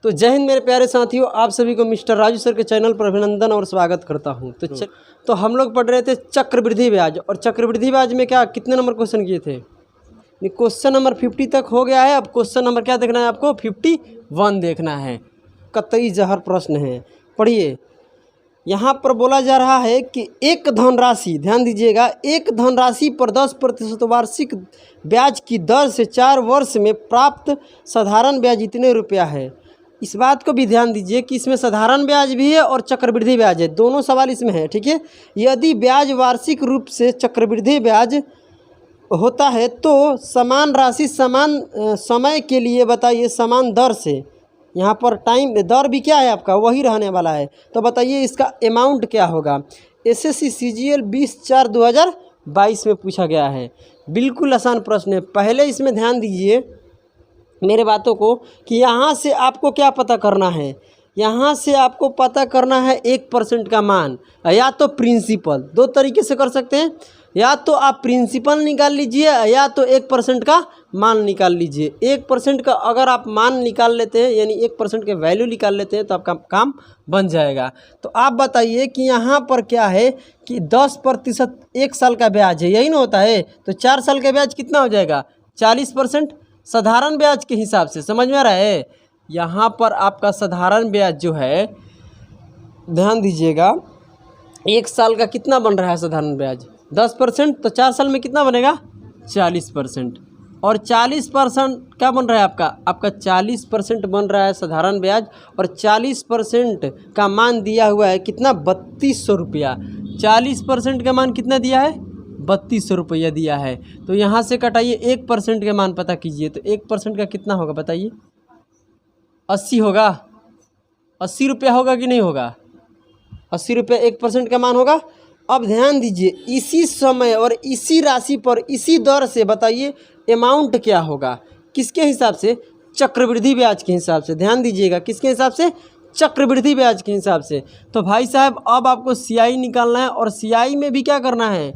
तो जय हिंद मेरे प्यारे साथियों, आप सभी को मिस्टर राजू सर के चैनल पर अभिनंदन और स्वागत करता हूं। तो हम लोग पढ़ रहे थे चक्रवृद्धि ब्याज, और चक्रवृद्धि ब्याज में क्या कितने नंबर क्वेश्चन किए थे? क्वेश्चन नंबर 50 तक हो गया है। अब क्वेश्चन नंबर क्या देखना है आपको? 51 देखना है। कतई जहर प्रश्न है, पढ़िए। यहाँ पर बोला जा रहा है कि एक धनराशि, ध्यान दीजिएगा, एक धनराशि पर 10% वार्षिक ब्याज की दर से 4 वर्ष में प्राप्त साधारण ब्याज इतने रुपया है। इस बात को भी ध्यान दीजिए कि इसमें साधारण ब्याज भी है और चक्रवृद्धि ब्याज है, दोनों सवाल इसमें है, ठीक है। यदि ब्याज वार्षिक रूप से चक्रवृद्धि ब्याज होता है तो समान राशि समान समय के लिए बताइए समान दर से, यहाँ पर टाइम दर भी क्या है आपका, वही रहने वाला है। तो बताइए इसका अमाउंट क्या होगा। एसएससी सीजीएल 20/4/2022 में पूछा गया है। बिल्कुल आसान प्रश्न है। पहले इसमें ध्यान दीजिए मेरे बातों को कि यहाँ से आपको क्या पता करना है। यहाँ से आपको पता करना है 1% का मान, या तो प्रिंसिपल। दो तरीके से कर सकते हैं, या तो आप प्रिंसिपल निकाल लीजिए या तो 1% का मान निकाल लीजिए। 1% का अगर आप मान निकाल लेते हैं, यानी 1% के वैल्यू निकाल लेते हैं, तो आपका काम बन जाएगा। तो आप बताइए कि यहाँ पर क्या है कि 10% 1 साल का ब्याज है, यही ना होता है। तो 4 साल का ब्याज कितना हो जाएगा? 40% साधारण ब्याज के हिसाब से। समझ में आ रहा है? यहाँ पर आपका साधारण ब्याज जो है, ध्यान दीजिएगा, 1 साल का कितना बन रहा है साधारण ब्याज? 10%। तो 4 साल में कितना बनेगा? 40%। और 40% क्या बन रहा है आपका 40% बन रहा है साधारण ब्याज, और 40% का मान दिया हुआ है कितना? 3200 रुपया। 40% का मान कितना दिया है? 3200 रुपया दिया है। तो यहाँ से कटाइए, 1% का मान पता कीजिए। तो 1% का कितना होगा बताइए? 80 होगा। 80 रुपया होगा कि नहीं होगा? 80 रुपया 1% का मान होगा। अब ध्यान दीजिए, इसी समय और इसी राशि पर इसी दर से बताइए अमाउंट क्या होगा। किसके हिसाब से? चक्रवृद्धि ब्याज के हिसाब से। ध्यान दीजिएगा, किसके हिसाब से? चक्रवृद्धि ब्याज के हिसाब से। तो भाई साहब अब आपको सीआई निकालना है, और सीआई में भी क्या करना है?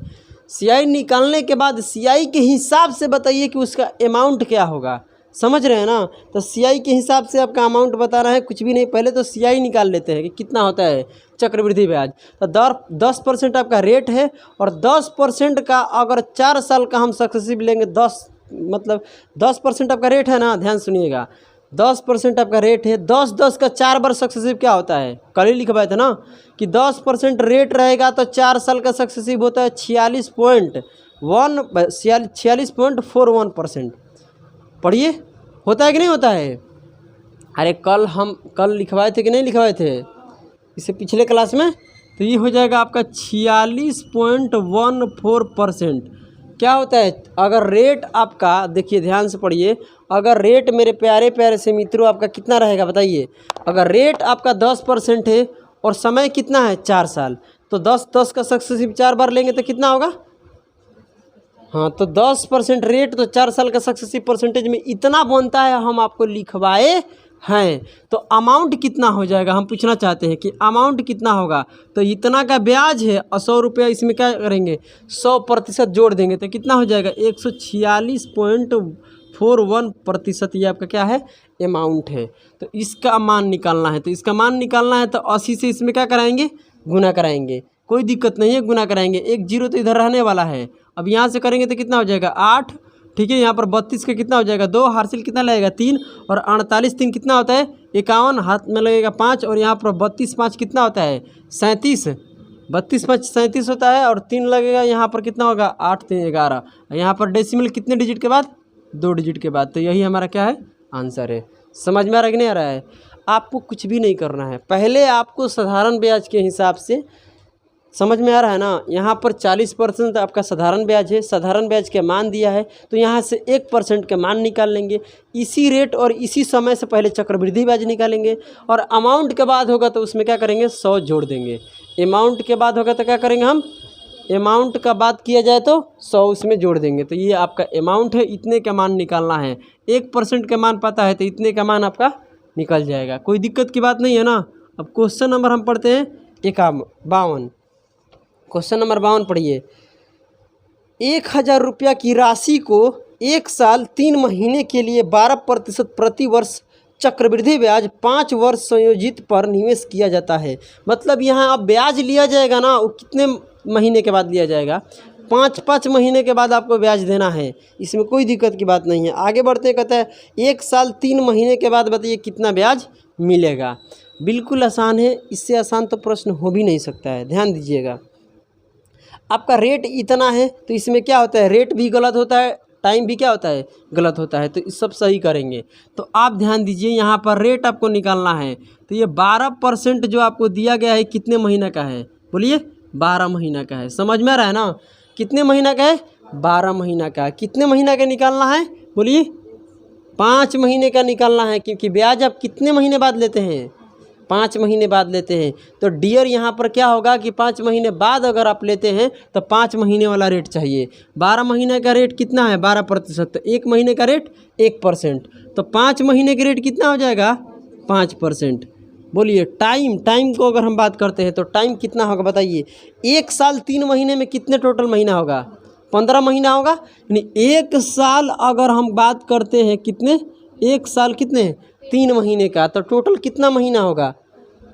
सीआई निकालने के बाद सीआई के हिसाब से बताइए कि उसका अमाउंट क्या होगा। समझ रहे हैं ना? तो सीआई के हिसाब से आपका अमाउंट बता रहा है, कुछ भी नहीं। पहले तो सीआई निकाल लेते हैं कि कितना होता है चक्रवृद्धि ब्याज। तो 10% आपका रेट है, और 10% का अगर 4 साल का हम सक्सेसिव लेंगे, 10% आपका रेट है ना, ध्यान सुनिएगा। 10% आपका रेट है, 10 का 4 बार सक्सेसिव क्या होता है? कल ही लिखवाए थे ना कि 10% रेट रहेगा तो 4 साल का सक्सेसिव होता है 46.41%। पढ़िए, होता है कि नहीं होता है? अरे कल लिखवाए थे कि नहीं लिखवाए थे इससे पिछले क्लास में? तो ये हो जाएगा आपका 46.14%। क्या होता है अगर रेट आपका, देखिए ध्यान से पढ़िए, अगर रेट मेरे प्यारे प्यारे से मित्रों आपका कितना रहेगा बताइए? अगर रेट आपका 10% है और समय कितना है? 4 साल, तो 10 का सक्सेसिव 4 बार लेंगे तो कितना होगा? हाँ, तो 10% रेट, तो 4 साल का सक्सेसिव परसेंटेज में इतना बनता है, हम आपको लिखवाए हैं। तो अमाउंट कितना हो जाएगा हम पूछना चाहते हैं कि अमाउंट कितना होगा। तो इतना का ब्याज है और 100 रुपया, इसमें क्या करेंगे? 100% जोड़ देंगे तो कितना हो जाएगा? 146.41%। ये आपका क्या है? अमाउंट है। तो इसका मान निकालना है। तो इसका मान निकालना है तो 80 से इसमें क्या कराएंगे? गुना कराएंगे। कोई दिक्कत नहीं है, गुना कराएंगे। 1 जीरो तो इधर रहने वाला है। अब यहाँ से करेंगे तो कितना हो जाएगा? 8, ठीक है। यहाँ पर 32 का कितना हो जाएगा? 2, हासिल कितना लगेगा? 3, और 48 3 कितना होता है? 51, हाथ में लगेगा 5, और यहाँ पर 32 5 कितना होता है? 37। 32 5 37 होता है, और 3 लगेगा, यहाँ पर कितना होगा? 8 3 11। यहाँ पर डेसिमल कितने डिजिट के बाद? 2 डिजिट के बाद। तो यही हमारा क्या है? आंसर है। समझ में आ रहा है कि नहीं आ रहा है? आपको कुछ भी नहीं करना है, पहले आपको साधारण ब्याज के हिसाब से, समझ में आ रहा है ना? यहाँ पर 40% आपका साधारण ब्याज है, साधारण ब्याज के मान दिया है, तो यहाँ से 1% के मान निकाल लेंगे। इसी रेट और इसी समय से पहले चक्रवृद्धि ब्याज निकालेंगे, और अमाउंट के बाद होगा तो उसमें क्या करेंगे? 100 जोड़ देंगे। अमाउंट के बाद होगा तो क्या करेंगे हम? अमाउंट का बात किया जाए तो 100 उसमें जोड़ देंगे। तो ये आपका अमाउंट है, इतने का मान निकालना है। 1% का मान पता है तो इतने का मान आपका निकल जाएगा। कोई दिक्कत की बात नहीं है ना? अब क्वेश्चन नंबर हम पढ़ते हैं 52। क्वेश्चन नंबर 52 पढ़िए। 1000 रुपया की राशि को 1 साल 3 महीने के लिए 12% प्रति वर्ष चक्रवृद्धि ब्याज 5 वर्ष संयोजित पर निवेश किया जाता है। मतलब यहाँ अब ब्याज लिया जाएगा ना, वो कितने महीने के बाद लिया जाएगा? 5 महीने के बाद आपको ब्याज देना है। इसमें कोई दिक्कत की बात नहीं है। आगे बढ़ते कहता है 1 साल 3 महीने के बाद बताइए कितना ब्याज मिलेगा। बिल्कुल आसान है, इससे आसान तो प्रश्न हो भी नहीं सकता है। ध्यान दीजिएगा, आपका रेट इतना है तो इसमें क्या होता है, रेट भी गलत होता है, टाइम भी क्या होता है, गलत होता है। तो इस सब सही करेंगे। तो आप ध्यान दीजिए, यहाँ पर रेट आपको निकालना है। तो ये 12% जो आपको दिया गया है कितने महीना का है? बोलिए 12 महीना का है। समझ में आ रहा है ना? कितने महीना का है? 12 महीना का। कितने महीना का निकालना है? बोलिए 5 महीने का निकालना है, क्योंकि ब्याज आप कितने महीने बाद लेते हैं? 5 महीने बाद लेते हैं। तो डियर यहाँ पर क्या होगा कि 5 महीने बाद अगर आप लेते हैं तो 5 महीने वाला रेट चाहिए। 12 महीने का रेट कितना है? 12%। तो 1 महीने का रेट 1%। तो 5 महीने का रेट कितना हो जाएगा? 5%। बोलिए टाइम को अगर हम बात करते हैं तो टाइम कितना होगा बताइए? 1 साल 3 महीने में कितने टोटल महीना होगा? 15 महीना होगा। यानी 1 साल अगर हम बात करते हैं कितने, 1 साल कितने 3 महीने का, तो टोटल कितना महीना होगा?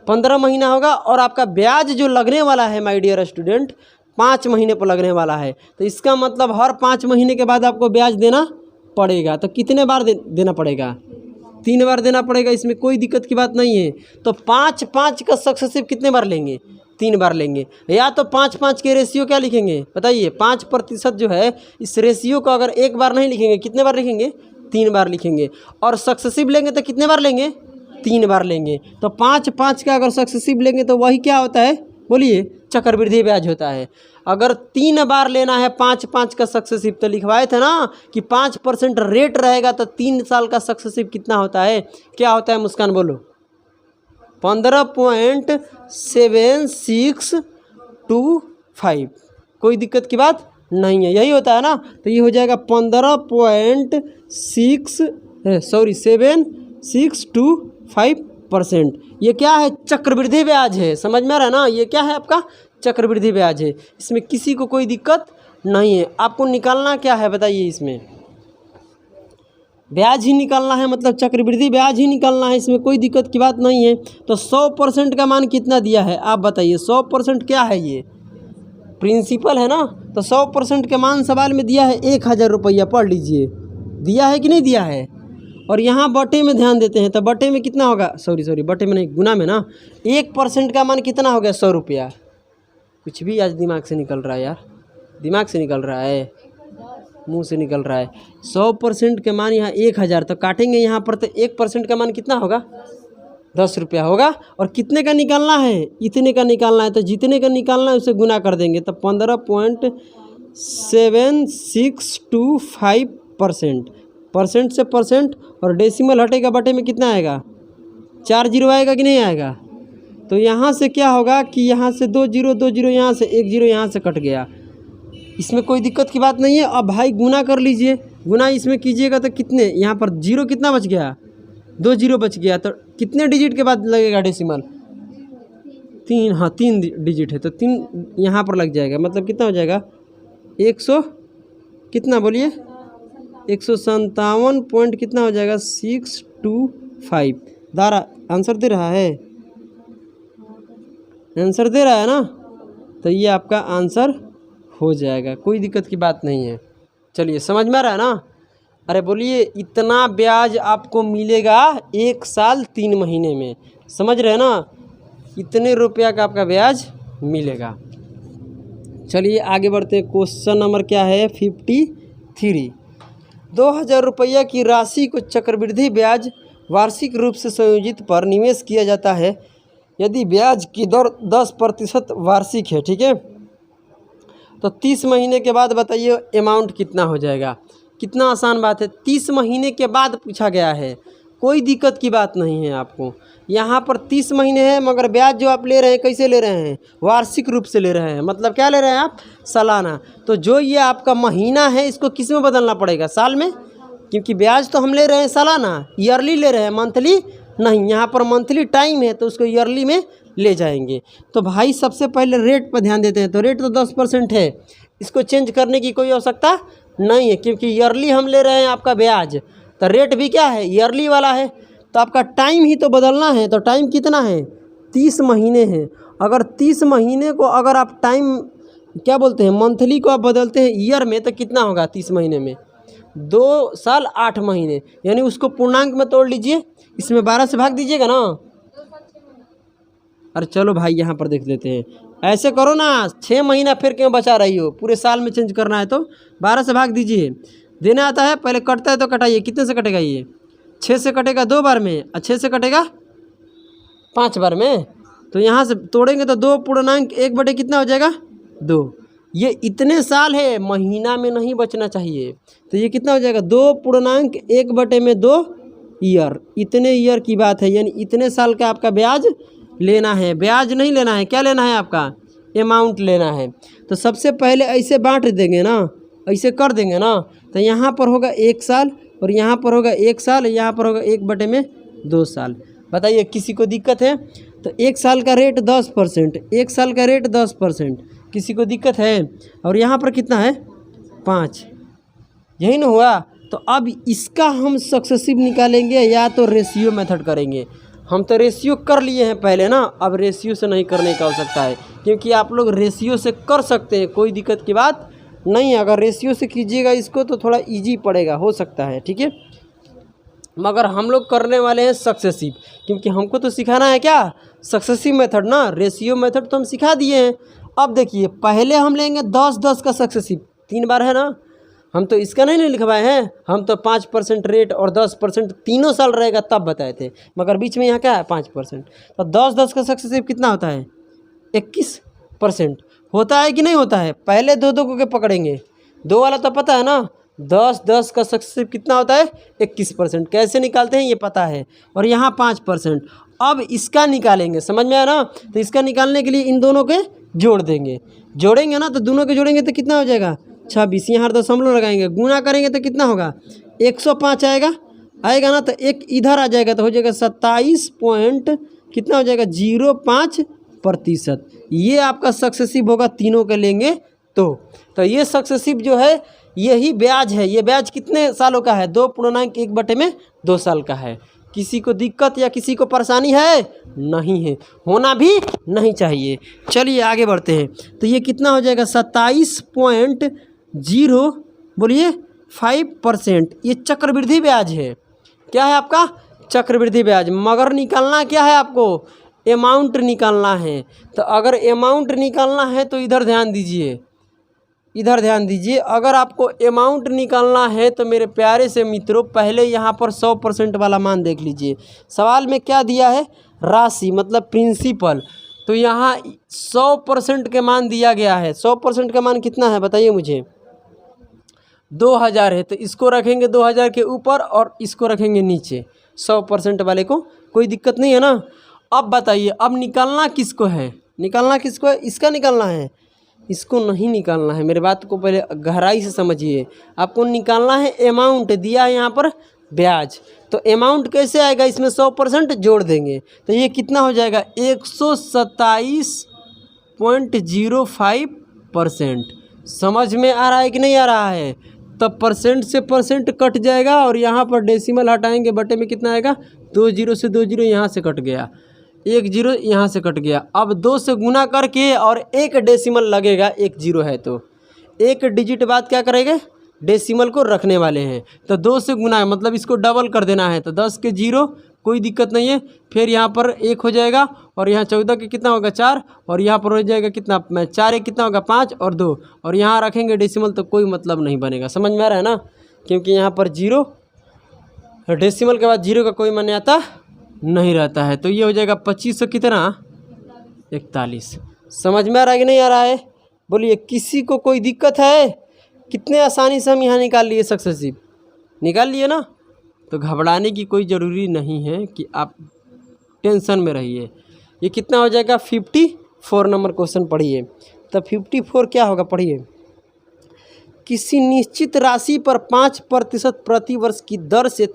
15 महीना होगा। और आपका ब्याज जो लगने वाला है माय डियर स्टूडेंट 5 महीने पर लगने वाला है। तो इसका मतलब हर 5 महीने के बाद आपको ब्याज देना पड़ेगा। तो कितने बार देना पड़ेगा? 3 बार देना पड़ेगा। इसमें कोई दिक्कत की बात नहीं है। तो 5 का सक्सेसिव कितने बार लेंगे? 3 बार लेंगे। या तो 5 के रेशियो क्या लिखेंगे बताइए? 5% जो है इस रेशियो को अगर 1 बार नहीं लिखेंगे, कितने बार लिखेंगे? 3 बार लिखेंगे। और सक्सेसिव लेंगे तो कितने बार लेंगे? 3 बार लेंगे। तो 5 का अगर सक्सेसिव लेंगे तो वही क्या होता है? बोलिए चक्रवृद्धि ब्याज होता है। अगर 3 बार लेना है 5 का सक्सेसिव, तो लिखवाए थे ना कि 5% रेट रहेगा तो 3 साल का सक्सेसिव कितना होता है? क्या होता है मुस्कान बोलो? 15.7625। कोई दिक्कत की बात नहीं है, यही होता है ना। तो ये हो जाएगा 7.625%। ये क्या है? चक्रवृद्धि ब्याज है। समझ में आ रहा है ना? ये क्या है आपका? चक्रवृद्धि ब्याज है। इसमें किसी को कोई दिक्कत नहीं है। आपको निकालना क्या है बताइए? इसमें ब्याज ही निकालना है, मतलब चक्रवृद्धि ब्याज ही निकालना है। इसमें कोई दिक्कत की बात नहीं है। तो 100% का मान कितना दिया है आप बताइए? 100% क्या है? ये प्रिंसिपल है ना। तो 100% के मान सवाल में दिया है 1000 रुपया। पढ़ लीजिए, दिया है कि नहीं दिया है। और यहाँ बटे में ध्यान देते हैं तो बटे में कितना होगा? सॉरी बटे में नहीं, गुना में ना। 1% का मान कितना हो गया? 100 रुपया। कुछ भी आज दिमाग से निकल रहा है यार, दिमाग से निकल रहा है, मुंह से निकल रहा है। 100% के मान यहाँ 1000, तो काटेंगे यहाँ पर तो 1% का मान कितना होगा? 10 रुपया होगा। और कितने का निकालना है? इतने का निकालना है। तो जितने का निकालना है उसे गुना कर देंगे। तो 15.7625%। परसेंट से परसेंट और डेसिमल हटेगा, बटे में कितना आएगा? 4 जीरो आएगा कि नहीं आएगा? तो यहाँ से क्या होगा कि यहाँ से 2 जीरो, यहाँ से 1 जीरो यहाँ से कट गया। इसमें कोई दिक्कत की बात नहीं है। अब भाई गुना कर लीजिए। गुना इसमें कीजिएगा तो कितने, यहाँ पर जीरो कितना बच गया? 2 जीरो बच गया। तो कितने डिजिट के बाद लगेगा डेसिमल? 3। हाँ 3 डिजिट है तो 3 यहाँ पर लग जाएगा। मतलब कितना हो जाएगा? 100 कितना बोलिए? 157 पॉइंट कितना हो जाएगा? 625। दारा आंसर दे रहा है, आंसर दे रहा है ना। तो ये आपका आंसर हो जाएगा, कोई दिक्कत की बात नहीं है। चलिए समझ में आ रहा है ना। अरे बोलिए इतना ब्याज आपको मिलेगा 1 साल 3 महीने में। समझ रहे हैं ना? इतने रुपया का आपका ब्याज मिलेगा। चलिए आगे बढ़ते हैं। क्वेश्चन नंबर क्या है? 53। 2000 रुपया की राशि को चक्रवृद्धि ब्याज वार्षिक रूप से संयोजित पर निवेश किया जाता है यदि ब्याज की दर 10% वार्षिक है। ठीक है, तो 30 महीने के बाद बताइए अमाउंट कितना हो जाएगा। कितना आसान बात है, 30 महीने के बाद पूछा गया है, कोई दिक्कत की बात नहीं है आपको। यहाँ पर 30 महीने है मगर ब्याज जो आप ले रहे हैं कैसे ले रहे हैं? वार्षिक रूप से ले रहे हैं। मतलब क्या ले रहे हैं आप? सालाना। तो जो ये आपका महीना है इसको किस में बदलना पड़ेगा? साल में, क्योंकि ब्याज तो हम ले रहे हैं सालाना, ईयरली ले रहे हैं, मंथली नहीं। यहाँ पर मंथली टाइम है तो उसको ईयरली में ले जाएंगे। तो भाई सबसे पहले रेट पर ध्यान देते हैं। तो रेट तो 10% है, इसको चेंज करने की कोई आवश्यकता नहीं है क्योंकि ईयरली हम ले रहे हैं आपका ब्याज। तो रेट भी क्या है? ईयरली वाला है। तो आपका टाइम ही तो बदलना है। तो टाइम कितना है? 30 महीने हैं। अगर 30 महीने को अगर आप टाइम क्या बोलते हैं, मंथली को आप बदलते हैं ईयर में, तो कितना होगा 30 महीने में? 2 साल 8 महीने, यानी उसको पूर्णांक में तोड़ लीजिए, इसमें 12 से भाग दीजिएगा ना। अरे चलो भाई यहाँ पर देख लेते हैं, ऐसे करो ना, 6 महीना फिर क्यों बचा रही हो? पूरे साल में चेंज करना है तो 12 से भाग दीजिए। देने आता है, पहले कटता है तो कटाइए। कितने से कटेगा ये? 6 से कटेगा 2 बार में, और 6 से कटेगा 5 बार में। तो यहाँ से तोड़ेंगे तो 2 पूर्णांक 1 बटे कितना हो जाएगा? 2। ये इतने साल है, महीना में नहीं बचना चाहिए। तो ये कितना हो जाएगा? 2 पूर्णांक 1 बटे में 2 ईयर। इतने ईयर की बात है, यानी इतने साल का आपका ब्याज लेना है। ब्याज नहीं लेना है, क्या लेना है आपका? अमाउंट लेना है। तो सबसे पहले ऐसे बांट देंगे ना, ऐसे कर देंगे ना, तो यहाँ पर होगा 1 साल, और यहाँ पर होगा 1 साल, यहाँ पर होगा 1 बटे में 2 साल। बताइए किसी को दिक्कत है? तो 1 साल का रेट 10%, 1 साल का रेट 10%, किसी को दिक्कत है? और यहाँ पर कितना है? 5। यही ना हुआ। तो अब इसका हम सक्सेसिव निकालेंगे या तो रेशियो मेथड करेंगे। हम तो रेशियो कर लिए हैं पहले ना, अब रेशियो से नहीं करने का आवश्यकता है, क्योंकि आप लोग रेशियो से कर सकते हैं, कोई दिक्कत की बात नहीं है। अगर रेशियो से कीजिएगा इसको तो थोड़ा इजी पड़ेगा, हो सकता है, ठीक है। मगर हम लोग करने वाले हैं सक्सेसिव, क्योंकि हमको तो सिखाना है क्या? सक्सेसिव मेथड ना। रेशियो मेथड तो हम सिखा दिए हैं। अब देखिए, पहले हम लेंगे 10-10 का सक्सेसिव, 3 बार है ना। हम तो इसका नहीं लिखवाए हैं, हम तो 5% रेट और 10% तीनों साल रहेगा तब बताए थे, मगर बीच में यहाँ क्या है? 5%। तो 10-10 का सक्सेसिव कितना होता है? 21% होता है कि नहीं होता है? पहले 2-2 को के पकड़ेंगे, 2 वाला तो पता है ना। 10-10 का सक्सेसिव कितना होता है? 21%। कैसे निकालते हैं ये पता है। और यहाँ 5%। अब इसका निकालेंगे, समझ में आया ना। तो इसका निकालने के लिए इन दोनों के जोड़ देंगे, जोड़ेंगे ना, तो दोनों के जोड़ेंगे तो कितना हो जाएगा? 26। यहाँ दशमलव लगाएंगे, गुना करेंगे तो कितना होगा? 105 आएगा ना। तो एक इधर आ जाएगा तो हो जाएगा 27 पॉइंट कितना हो जाएगा? 0.5%। ये आपका सक्सेसिव होगा, तीनों के लेंगे तो ये सक्सेसिव जो है यही ब्याज है। ये ब्याज कितने सालों का है? 2 पूर्णांक 1 बटे में 2 साल का है। किसी को दिक्कत या किसी को परेशानी है? नहीं है, होना भी नहीं चाहिए। चलिए आगे बढ़ते हैं। तो ये कितना हो जाएगा? 27.0 बोलिए 5%। ये चक्रवृद्धि ब्याज है। क्या है आपका? चक्रवृद्धि ब्याज। मगर निकालना क्या है आपको? अमाउंट निकालना है। तो अगर अमाउंट निकालना है तो इधर ध्यान दीजिए, इधर ध्यान दीजिए। अगर आपको अमाउंट निकालना है तो मेरे प्यारे से मित्रों, पहले यहाँ पर 100% वाला मान देख लीजिए। सवाल में क्या दिया है? राशि, मतलब प्रिंसिपल। तो यहाँ 100% के मान दिया गया है। 100% का मान कितना है बताइए मुझे? 2000 है। तो इसको रखेंगे 2000 के ऊपर और इसको रखेंगे नीचे। 100% वाले को कोई दिक्कत नहीं है ना। अब बताइए, अब निकालना किसको है? निकालना किसको है? इसका निकालना है, इसको नहीं निकालना है। मेरे बात को पहले गहराई से समझिए। आपको निकालना है अमाउंट, दिया है यहाँ पर ब्याज। तो अमाउंट कैसे आएगा? इसमें 100% जोड़ देंगे तो ये कितना हो जाएगा? 127.05%। समझ में आ रहा है कि नहीं आ रहा है? तब परसेंट से परसेंट कट जाएगा और यहाँ पर डेसिमल हटाएंगे, बटे में कितना आएगा? 2 जीरो से 2 जीरो यहाँ से कट गया, 1 जीरो यहाँ से कट गया। अब 2 से गुना करके और 1 डेसिमल लगेगा, 1 जीरो है तो 1 डिजिट बाद क्या करेंगे? डेसिमल को रखने वाले हैं। तो 2 से गुना है, मतलब इसको डबल कर देना है। तो 10 के 0, कोई दिक्कत नहीं है। फिर यहाँ पर 1 हो जाएगा और यहाँ 14 के कितना होगा? 4, और यहाँ पर हो जाएगा कितना? 4 1 कितना होगा? 5 और 2, और यहाँ रखेंगे डेसिमल तो कोई मतलब नहीं बनेगा। समझ में आ रहा है ना? क्योंकि यहाँ पर 0, डेसिमल के बाद 0 का कोई मान्यता नहीं रहता है। तो ये हो जाएगा 2500 कितना? 41। समझ में आ रहा है कि नहीं आ रहा है? बोलिए, किसी को कोई दिक्कत है? कितने आसानी से हम यहाँ निकाल लिए, सक्सेसिव निकाल लिए ना। तो घबराने की कोई ज़रूरी नहीं है कि आप टेंशन में रहिए। ये कितना हो जाएगा? 54 नंबर क्वेश्चन पढ़िए। तो 54 क्या होगा? पढ़िए। किसी निश्चित राशि पर 5% प्रति वर्ष की दर से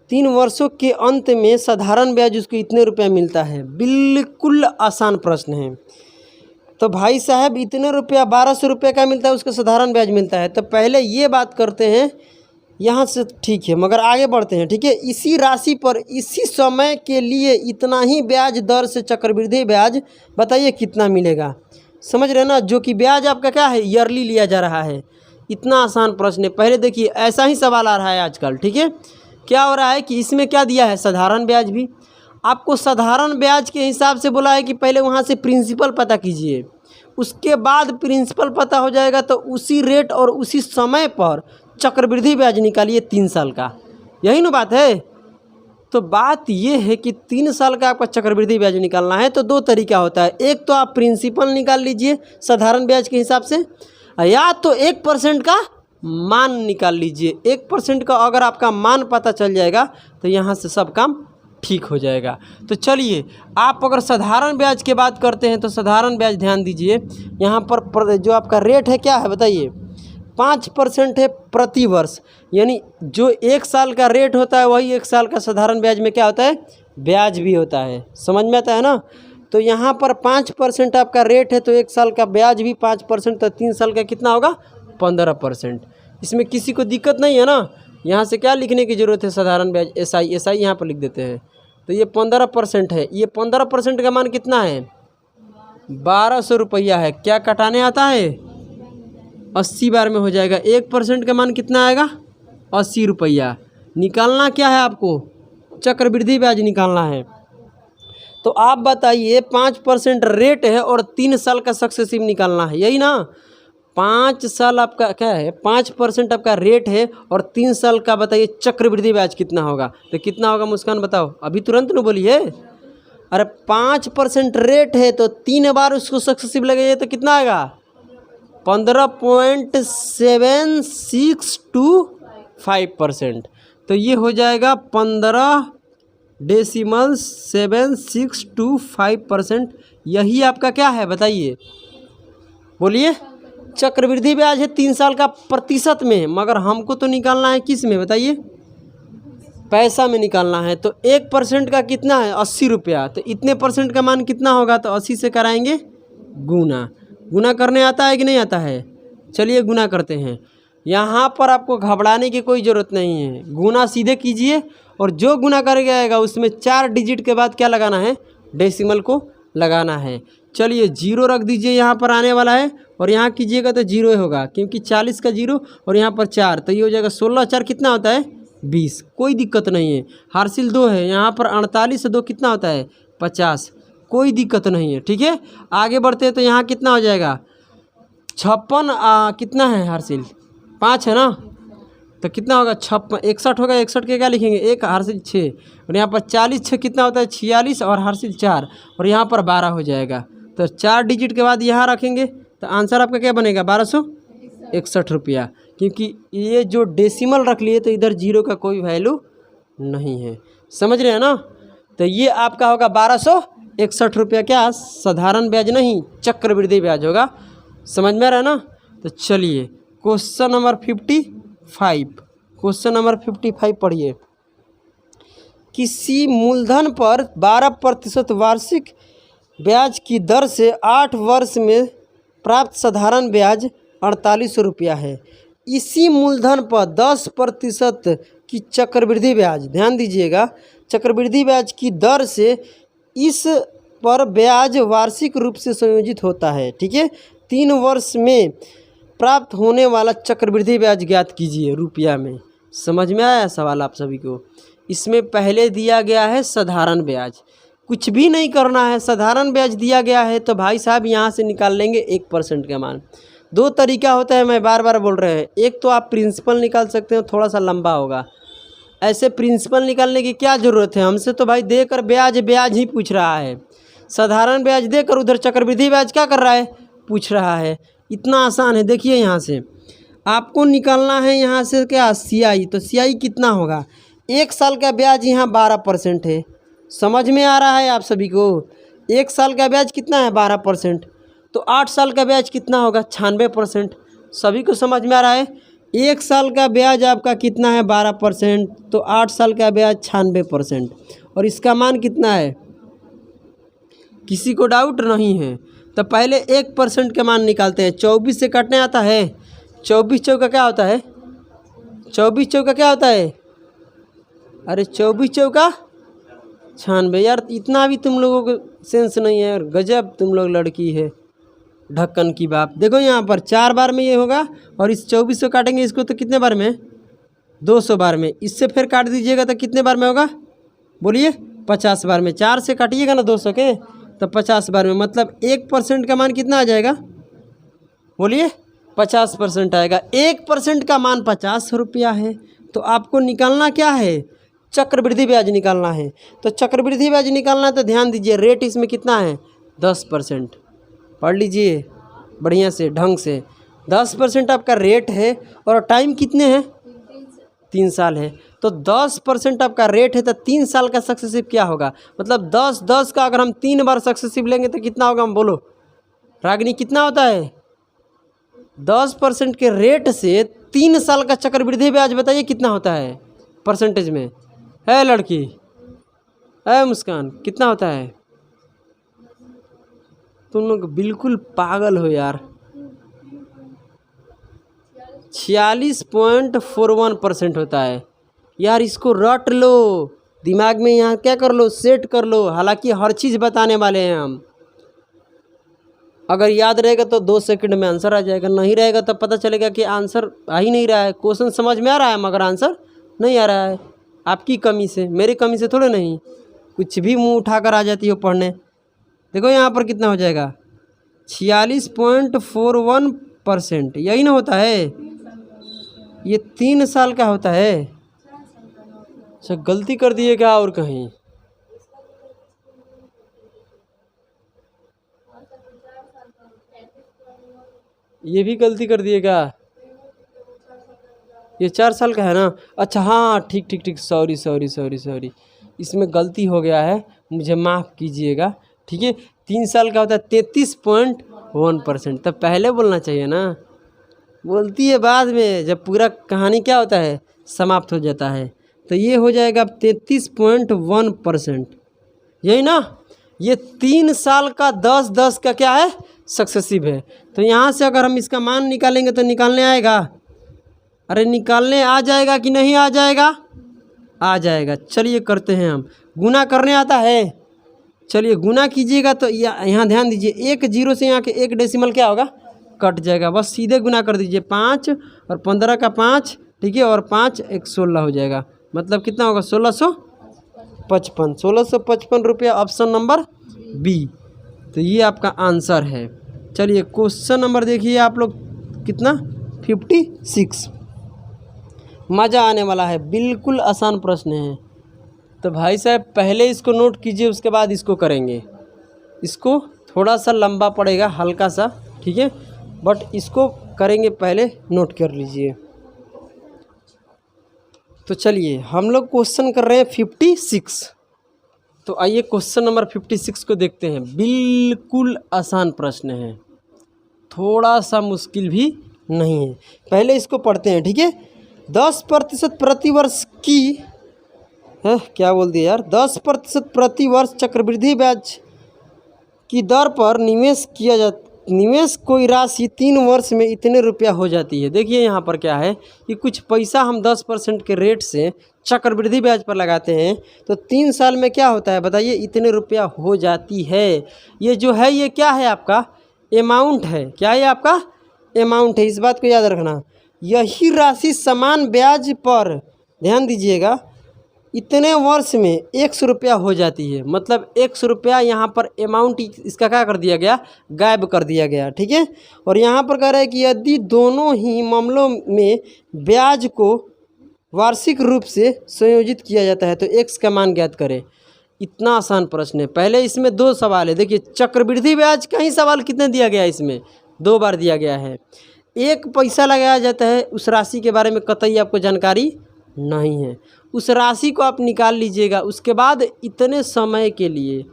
3 वर्षों के अंत में साधारण ब्याज उसको इतने रुपया मिलता है। बिल्कुल आसान प्रश्न है। तो भाई साहब, इतने रुपया 1200 रुपये का मिलता है, उसको साधारण ब्याज मिलता है। तो पहले ये बात करते हैं यहाँ से ठीक है, मगर आगे बढ़ते हैं। ठीक है, इसी राशि पर इसी समय के लिए इतना ही ब्याज दर से चक्रवृद्धि ब्याज बताइए कितना मिलेगा। समझ रहे हैं ना, जो कि ब्याज आपका क्या है, ईयरली लिया जा रहा है। इतना आसान प्रश्न है। पहले देखिए ऐसा ही सवाल आ रहा है आजकल। ठीक है, क्या हो रहा है कि इसमें क्या दिया है, साधारण ब्याज भी। आपको साधारण ब्याज के हिसाब से बोला है कि पहले वहाँ से प्रिंसिपल पता कीजिए, उसके बाद प्रिंसिपल पता हो जाएगा तो उसी रेट और उसी समय पर चक्रवृद्धि ब्याज निकालिए 3 साल का। यही ना बात है। तो बात ये है कि 3 साल का आपका चक्रवृद्धि ब्याज निकालना है तो 2 तरीका होता है। एक तो आप प्रिंसिपल निकाल लीजिए साधारण ब्याज के हिसाब से, या तो 1% का मान निकाल लीजिए। 1% का अगर आपका मान पता चल जाएगा तो यहाँ से सब काम ठीक हो जाएगा। तो चलिए, आप अगर साधारण ब्याज की बात करते हैं तो साधारण ब्याज ध्यान दीजिए, यहाँ पर जो आपका रेट है क्या है बताइए, 5% है प्रति वर्ष। यानी जो 1 साल का रेट होता है वही 1 साल का साधारण ब्याज में क्या होता है, ब्याज भी होता है। समझ में आता है ना। तो यहाँ पर 5% आपका रेट है तो 1 साल का ब्याज भी 5%, तो 3 साल का कितना होगा, 15%। इसमें किसी को दिक्कत नहीं है ना। यहाँ से क्या लिखने की ज़रूरत है, साधारण ब्याज SI यहाँ पर लिख देते हैं। तो ये 15% है। ये 15% का मान कितना है, 1200 रुपया है। क्या कटाने आता है, 80 बार में हो जाएगा। 1% का मान कितना आएगा, 80 रुपया। निकालना क्या है आपको, चक्रवृद्धि ब्याज निकालना है। तो आप बताइए 5% रेट है और 3 साल का सक्सेसिव निकालना है, यही ना। 5 साल आपका क्या है, 5% आपका रेट है और 3 साल का बताइए चक्रवृद्धि ब्याज कितना होगा। तो कितना होगा मुस्कान बताओ, अभी तुरंत न बोलिए। अरे 5% रेट है तो 3 बार उसको सक्सेसिव लगाइए तो कितना आएगा, 15.765%। तो ये हो जाएगा 15.765%। यही आपका क्या है बताइए, बोलिए। चक्रवृद्धि ब्याज है 3 साल का प्रतिशत में, मगर हमको तो निकालना है किस में बताइए, पैसा में निकालना है। तो 1% का कितना है, 80 रुपया। तो इतने % का मान कितना होगा, तो 80 से कराएंगे गुना। गुना करने आता है कि नहीं आता है, चलिए गुना करते हैं। यहाँ पर आपको घबराने की कोई ज़रूरत नहीं है, गुना सीधे कीजिए और जो गुना करके आएगा उसमें 4 डिजिट के बाद क्या लगाना है, डेसिमल को लगाना है। चलिए 0 रख दीजिए, यहाँ पर आने वाला है और यहाँ कीजिएगा तो 0 होगा, क्योंकि 40 का 0 और यहाँ पर 4, तो ये हो जाएगा 16 4 कितना होता है, 20। कोई दिक्कत नहीं है। हासिल 2 है, यहाँ पर 48 से 2 कितना होता है, 50। कोई दिक्कत नहीं है। ठीक है, आगे बढ़ते हैं तो यहाँ कितना हो जाएगा, 56 कितना है हासिल 5 है ना, तो कितना होगा 61 होगा। 61 के क्या लिखेंगे, 1 हासिल 6 और यहाँ पर 40 6 कितना होता है 46 और हासिल 4 और यहाँ पर 12 हो जाएगा। तो 4 डिजिट के बाद यहाँ रखेंगे तो आंसर आपका क्या बनेगा, 1261 रुपया। क्योंकि ये जो डेसिमल रख लिए तो इधर 0 का कोई वैल्यू नहीं है। समझ रहे हैं ना। तो ये आपका होगा 1261 रुपया, क्या साधारण ब्याज नहीं चक्रवृद्धि ब्याज होगा। समझ में आ रहा है ना। तो चलिए क्वेश्चन नंबर 55, क्वेश्चन नंबर 55 पढ़िए। किसी मूलधन पर 12% वार्षिक ब्याज की दर से 8 वर्ष में प्राप्त साधारण ब्याज 48 रुपया है। इसी मूलधन पर 10% की चक्रवृद्धि ब्याज, ध्यान दीजिएगा, चक्रवृद्धि ब्याज की दर से इस पर ब्याज वार्षिक रूप से संयोजित होता है। ठीक है, 3 वर्ष में प्राप्त होने वाला चक्रवृद्धि ब्याज ज्ञात कीजिए रुपया में। समझ में आया सवाल आप सभी को। इसमें पहले दिया गया है साधारण ब्याज, कुछ भी नहीं करना है। साधारण ब्याज दिया गया है तो भाई साहब यहाँ से निकाल लेंगे 1% का मान। 2 तरीका होता है, मैं बार बार बोल रहे हैं। एक तो आप प्रिंसिपल निकाल सकते हो, थोड़ा सा लंबा होगा। ऐसे प्रिंसिपल निकालने की क्या ज़रूरत है, हमसे तो भाई देकर ब्याज ही पूछ रहा है। साधारण ब्याज देकर उधर चक्रवृद्धि ब्याज क्या कर रहा है, पूछ रहा है। इतना आसान है। देखिए यहाँ से आपको निकालना है, यहाँ से क्या CI, तो CI कितना होगा, 1 साल का ब्याज यहाँ 12% है। समझ में आ रहा है आप सभी को। 1 साल का ब्याज कितना है 12%, तो 8 साल का ब्याज कितना होगा 96%। सभी को समझ में आ रहा है। 1 साल का ब्याज आपका कितना है 12%, तो 8 साल का ब्याज 96% और इसका मान कितना है, किसी को डाउट नहीं है। तो पहले 1% का मान निकालते हैं। 24 से काटने आता है, 24 चौका क्या होता है 24 चौका क्या होता है? अरे 24 चौका 96 यार, इतना भी तुम लोगों को सेंस नहीं है यार, गजब तुम लोग लड़की है, ढक्कन की बाप। देखो यहाँ पर 4 बार में ये होगा और इस 24 से काटेंगे इसको तो कितने बार में? 200 बार में। इससे फिर काट दीजिएगा तो कितने बार में होगा? बोलिए 50 बार में। 4 से काटिएगा ना 200 के तो 50 बार में, मतलब 1% का मान कितना आ जाएगा? बोलिए 50% आएगा। 1% का मान 50 रुपया है। तो आपको निकालना क्या है? चक्रवृद्धि ब्याज निकालना है। तो चक्रवृद्धि ब्याज निकालना है तो ध्यान दीजिए, रेट इसमें कितना है? 10%। पढ़ लीजिए बढ़िया से, ढंग से। 10% आपका रेट है और टाइम कितने हैं? 3 साल है। तो 10% आपका रेट है तो 3 साल का सक्सेसिव क्या होगा? मतलब 10 का अगर हम 3 बार सक्सेसिव लेंगे तो कितना होगा? हम बोलो रागिनी, कितना होता है? 10% के रेट से 3 साल का चक्रवृद्धि ब्याज बताइए कितना होता है परसेंटेज में? है लड़की, है मुस्कान, कितना होता है? तुम लोग बिल्कुल पागल हो यार। 46.41% होता है यार। इसको रट लो, दिमाग में यहाँ क्या कर लो, सेट कर लो। हालांकि हर चीज़ बताने वाले हैं हम। अगर याद रहेगा तो 2 सेकंड में आंसर आ जाएगा, नहीं रहेगा तो पता चलेगा कि आंसर आ ही नहीं रहा है। क्वेश्चन समझ में आ रहा है मगर आंसर नहीं आ रहा है। आपकी कमी से, मेरी कमी से थोड़े नहीं, कुछ भी मुंह उठाकर आ जाती हो पढ़ने। देखो यहाँ पर कितना हो जाएगा? 46.41%। यही ना होता है? ये 3 साल का होता है। अच्छा, गलती कर दिए क्या और कहीं? ये भी गलती कर दिए क्या? ये 4 साल का है ना? अच्छा हाँ, ठीक ठीक ठीक, सॉरी सॉरी सॉरी सॉरी, इसमें गलती हो गया है, मुझे माफ़ कीजिएगा। ठीक है, 3 साल का होता है 33.1%। तब पहले बोलना चाहिए ना, बोलती है बाद में, जब पूरा कहानी क्या होता है, समाप्त हो जाता है। तो ये हो जाएगा 33.1%, यही ना? ये 3 साल का 10-10 का क्या है? सक्सेसिव है। तो यहाँ से अगर हम इसका मान निकालेंगे तो निकालने आएगा? अरे निकालने आ जाएगा कि नहीं आ जाएगा? आ जाएगा। चलिए करते हैं हम। गुना करने आता है? चलिए गुना कीजिएगा तो यहाँ ध्यान दीजिए, 1 0 से यहाँ के 1 डेसिमल क्या होगा? कट जाएगा। बस सीधे गुना कर दीजिए, 5 और 15 का 5, ठीक है, और 5 1 16 हो जाएगा। मतलब कितना होगा? 1655। 1655 रुपया, ऑप्शन नंबर बी। तो ये आपका आंसर है। चलिए क्वेश्चन नंबर देखिए आप लोग, कितना? 56। मज़ा आने वाला है, बिल्कुल आसान प्रश्न है। तो भाई साहब पहले इसको नोट कीजिए, उसके बाद इसको करेंगे। इसको थोड़ा सा लंबा पड़ेगा, हल्का सा, ठीक है, बट इसको करेंगे, पहले नोट कर लीजिए। तो चलिए हम लोग क्वेश्चन कर रहे हैं 56। तो आइए क्वेश्चन नंबर 56 को देखते हैं। बिल्कुल आसान प्रश्न है, थोड़ा सा मुश्किल भी नहीं है। पहले इसको पढ़ते हैं, ठीक है। 10% प्रतिवर्ष की क्या बोल दिया यार, 10% प्रतिवर्ष चक्रवृद्धि ब्याज की दर पर निवेश कोई राशि 3 वर्ष में इतने रुपया हो जाती है। देखिए यहाँ पर क्या है कि कुछ पैसा हम 10% के रेट से चक्रवृद्धि ब्याज पर लगाते हैं तो 3 साल में क्या होता है बताइए? इतने रुपया हो जाती है। ये जो है ये क्या है? आपका अमाउंट है। क्या है? आपका अमाउंट है। इस बात को याद रखना। यही राशि समान ब्याज पर, ध्यान दीजिएगा, इतने वर्ष में 100 रुपया हो जाती है। मतलब 100 रुपया यहाँ पर अमाउंट इसका क्या कर दिया गया? गायब कर दिया गया, ठीक है। और यहाँ पर कह रहा है कि यदि दोनों ही मामलों में ब्याज को वार्षिक रूप से संयोजित किया जाता है तो x का मान ज्ञात करें। इतना आसान प्रश्न है। पहले इसमें 2 सवाल है। देखिए चक्रवृद्धि ब्याज का ही सवाल कितने दिया गया है? इसमें 2 बार दिया गया है। 1 पैसा लगाया जाता है, उस राशि के बारे में कतई आपको जानकारी नहीं है। उस राशि को आप निकाल लीजिएगा, उसके बाद इतने समय के लिए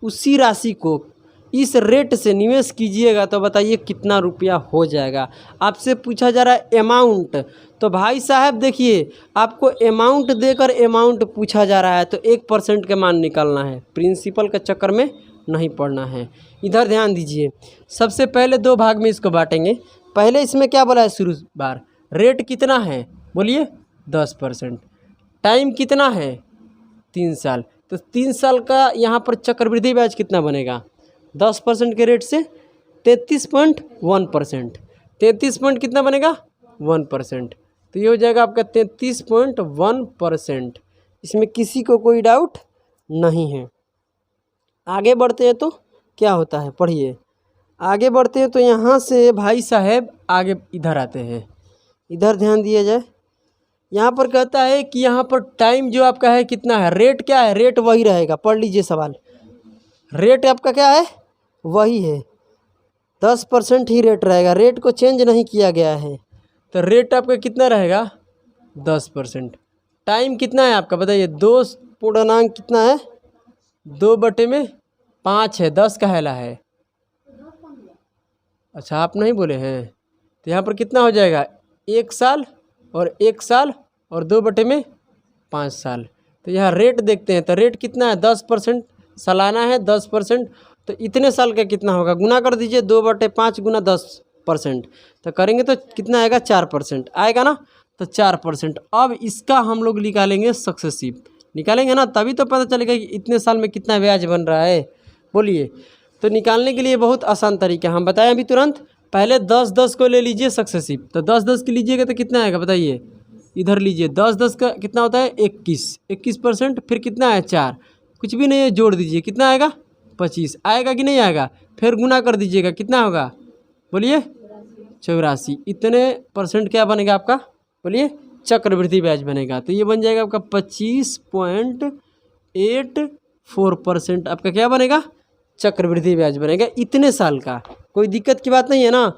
उसी राशि को इस रेट से निवेश कीजिएगा तो बताइए कितना रुपया हो जाएगा। आपसे पूछा जा रहा है अमाउंट, तो भाई साहब देखिए आपको अमाउंट देकर अमाउंट पूछा जा रहा है तो 1% के मान निकालना है। प्रिंसिपल के चक्कर में नहीं पड़ना है। इधर ध्यान दीजिए, सबसे पहले 2 भाग में इसको बांटेंगे। पहले इसमें क्या बोला है? शुरू बार रेट कितना है? बोलिए 10%। टाइम कितना है 3 साल, तो 3 साल का यहाँ पर चक्रवृद्धि ब्याज कितना बनेगा 10% के रेट से 33.1%। 33 पॉइंट कितना बनेगा 1%, तो ये हो जाएगा आपका 33.1%। इसमें किसी को कोई डाउट नहीं है। आगे बढ़ते हैं तो क्या होता है, पढ़िए। आगे बढ़ते हैं तो यहाँ से भाई साहब आगे इधर आते हैं, इधर ध्यान दिया जाए। यहाँ पर कहता है कि यहाँ पर टाइम जो आपका है कितना है, रेट क्या है, रेट वही रहेगा। पढ़ लीजिए सवाल, रेट आपका क्या है, वही है, 10% ही रेट रहेगा, रेट को चेंज नहीं किया गया है। तो रेट आपका कितना रहेगा 10%। टाइम कितना है आपका बताइए, 2 पूर्णांक कितना है 2/5 है, 10 का हैला है। अच्छा आप नहीं बोले हैं, तो यहाँ पर कितना हो जाएगा 1 साल और 1 साल और 2/5 साल। तो यहाँ रेट देखते हैं, तो रेट कितना है 10%, सालाना है 10%, तो इतने साल का कितना होगा, गुना कर दीजिए 2/5 गुना 10%, तो करेंगे तो कितना आएगा 4% आएगा ना, तो 4%। अब इसका हम लोग निकालेंगे सक्सेसिव, निकालेंगे ना, तभी तो पता चलेगा कि इतने साल में कितना ब्याज बन रहा है। बोलिए, तो निकालने के लिए बहुत आसान तरीका हम बताएं अभी तुरंत। पहले 10-10 को ले लीजिए सक्सेसिव, तो 10-10 की लीजिएगा तो कितना आएगा बताइए, इधर लीजिए 10-10 का कितना होता है 21%, फिर कितना है 4, कुछ भी नहीं है, जोड़ दीजिए कितना आएगा 25 आएगा कि नहीं आएगा, फिर गुना कर दीजिएगा कितना होगा बोलिए 84। इतने परसेंट क्या बनेगा आपका बोलिए चक्रवृद्धि ब्याज बनेगा। तो ये बन जाएगा आपका 25.84% आपका क्या बनेगा चक्रवृद्धि ब्याज बनेगा इतने साल का। कोई दिक्कत की बात नहीं है ना,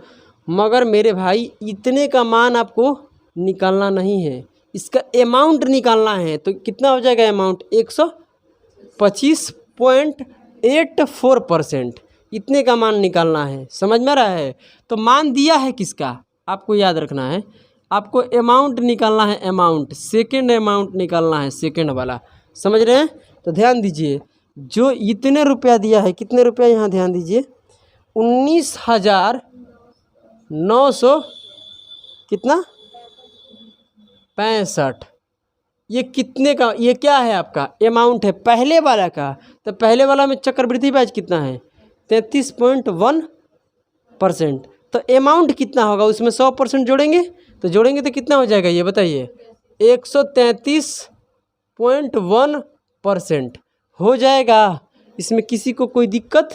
मगर मेरे भाई इतने का मान आपको निकालना नहीं है, इसका अमाउंट निकालना है। तो कितना हो जाएगा अमाउंट 125.84%, इतने का मान निकालना है, समझ में आ रहा है। तो मान दिया है किसका आपको याद रखना है, आपको अमाउंट निकालना है, अमाउंट सेकंड अमाउंट निकालना है, सेकंड वाला, समझ रहे हैं। तो ध्यान दीजिए, जो इतने रुपया दिया है, कितने रुपया यहाँ ध्यान दीजिए 19,900 कितना 65, ये कितने का, ये क्या है आपका अमाउंट है पहले वाला का। तो पहले वाला में चक्रवृद्धि ब्याज कितना है 33.1%, तो अमाउंट कितना होगा उसमें 100% जोड़ेंगे, तो जोड़ेंगे तो कितना हो जाएगा ये बताइए 133.1% हो जाएगा। इसमें किसी को कोई दिक्कत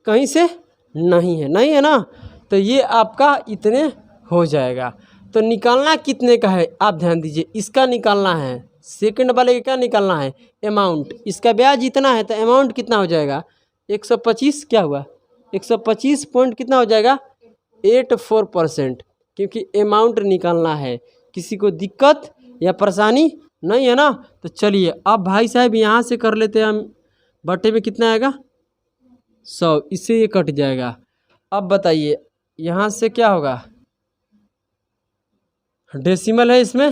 कहीं से नहीं है, नहीं है ना। तो ये आपका इतने हो जाएगा। तो निकालना कितने का है आप ध्यान दीजिए, इसका निकालना है, सेकंड वाले का क्या निकालना है अमाउंट, इसका ब्याज इतना है तो अमाउंट कितना हो जाएगा 125, क्या हुआ 125 पॉइंट कितना हो जाएगा 84%, क्योंकि अमाउंट निकालना है। किसी को दिक्कत या परेशानी नहीं है ना। तो चलिए अब भाई साहब यहाँ से कर लेते हैं हम, बटे में कितना आएगा 100, इससे ये कट जाएगा। अब बताइए यहाँ से क्या होगा, डेसिमल है इसमें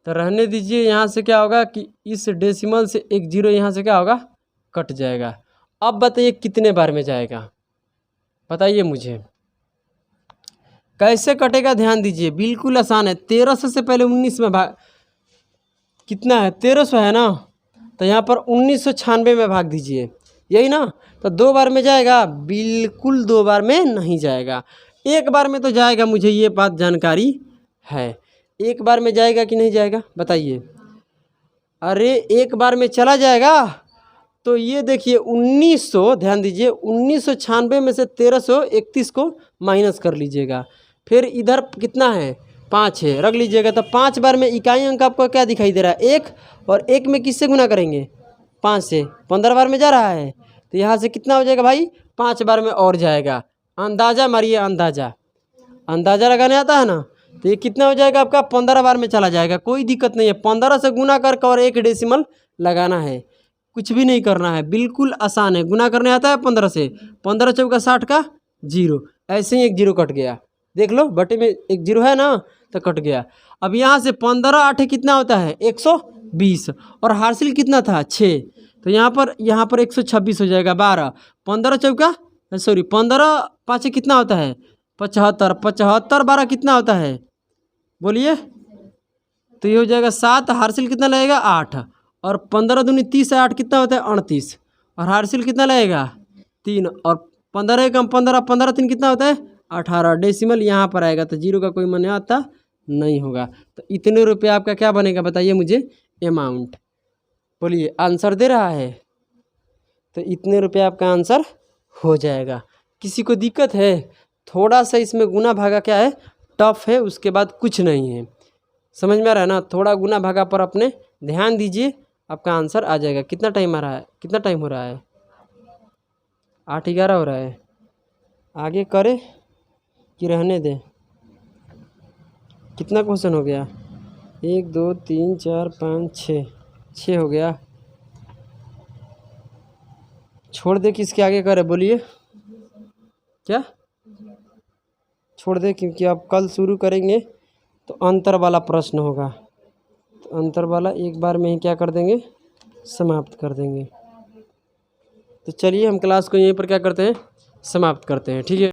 तो रहने दीजिए, यहाँ से क्या होगा कि इस डेसिमल से एक जीरो यहाँ से क्या होगा कट जाएगा। अब बताइए कितने बार में जाएगा, बताइए मुझे कैसे कटेगा, ध्यान दीजिए बिल्कुल आसान है। 1300 से पहले 19 में भाग, कितना है 1300 है ना, तो यहाँ पर 1996 में भाग दीजिए, यही ना। तो 2 बार में जाएगा, बिल्कुल 2 बार में नहीं जाएगा, 1 बार में तो जाएगा, मुझे ये बात जानकारी है। 1 बार में जाएगा कि नहीं जाएगा बताइए, अरे 1 बार में चला जाएगा। तो ये देखिए 1900, ध्यान दीजिए 1996 में से 1331 को माइनस कर लीजिएगा, फिर इधर कितना है 5 है रख लीजिएगा। तो 5 बार में इकाई अंक आपको क्या दिखाई दे रहा है 1, और 1 में किससे गुना करेंगे 5 से, 15 बार में जा रहा है। तो यहाँ से कितना हो जाएगा भाई 5 बार में और जाएगा। अंदाज़ा मारिए, अंदाज़ा लगाने आता है ना। तो ये कितना हो जाएगा आपका 15 बार में चला जाएगा, कोई दिक्कत नहीं है। 15 से गुना करके और 1 डेसिमल लगाना है, कुछ भी नहीं करना है, बिल्कुल आसान है। गुना करने आता है 15 से, 15 चौका 60 का 0, ऐसे ही 1 जीरो कट गया, देख लो बटे में 1 जीरो है ना तो कट गया। अब यहाँ से 15 8 कितना होता है 120, और हासिल कितना था 6, तो यहाँ पर 126 हो जाएगा। 12 15 चौका 15 5 कितना होता है 75, 75 12 कितना होता है बोलिए तो ये हो जाएगा 7, हार्सिल कितना लगेगा 8, और 15 दूनी 30 है, 8 कितना होता है 38, और हार्सिल कितना लगेगा 3, और 15 कम 15, 15 3 कितना होता है 18। डेसिमल यहाँ पर आएगा तो जीरो का कोई मान्य आता नहीं होगा। तो इतने रुपये आपका क्या बनेगा बताइए मुझे अमाउंट, बोलिए आंसर दे रहा है। तो इतने रुपये आपका आंसर हो जाएगा। किसी को दिक्कत है? थोड़ा सा इसमें गुना भागा क्या है टफ है, उसके बाद कुछ नहीं है। समझ में आ रहा है ना? थोड़ा गुना भागा पर अपने ध्यान दीजिए, आपका आंसर आ जाएगा। कितना टाइम आ रहा है, कितना टाइम हो रहा है? 8:11 हो रहा है। आगे करे कि रहने दें? कितना क्वेश्चन हो गया? 1 2 3 4 5 6 हो गया। छोड़ दे किसके आगे करे, बोलिए क्या छोड़ दे? क्योंकि आप कल शुरू करेंगे तो अंतर वाला प्रश्न होगा, तो अंतर वाला एक बार में ही क्या कर देंगे, समाप्त कर देंगे। तो चलिए हम क्लास को यहीं पर क्या करते हैं, समाप्त करते हैं। ठीक है।